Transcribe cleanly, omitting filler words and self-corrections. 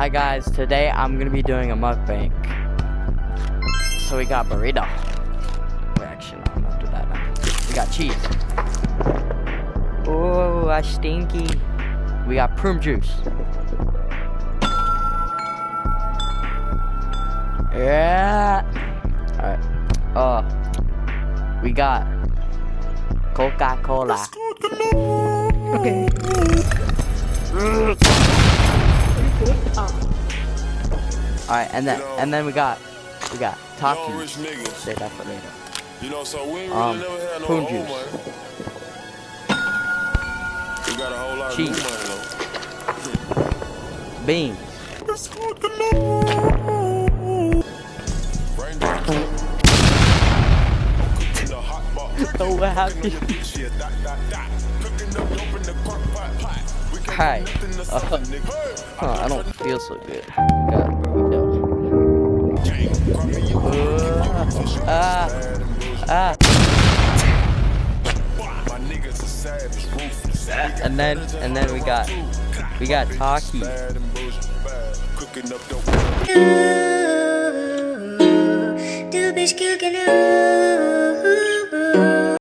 Hi guys, today I'm gonna be doing a mukbang. So we got burrito. Wait, actually, no, I'm not do that now. We got cheese. Oh, I stinky. We got prune juice. Yeah. Alright. We got Coca-Cola. Okay. Alright, and then we got Takis. Say that for later. You know, so we ain't really never had no prune home juice. money. We got a whole lot Cheese. of new money though. Beans. Oh, what happened? Hi. I don't feel so good. Got burrito. And then we got Taki. Do bitch cooking up.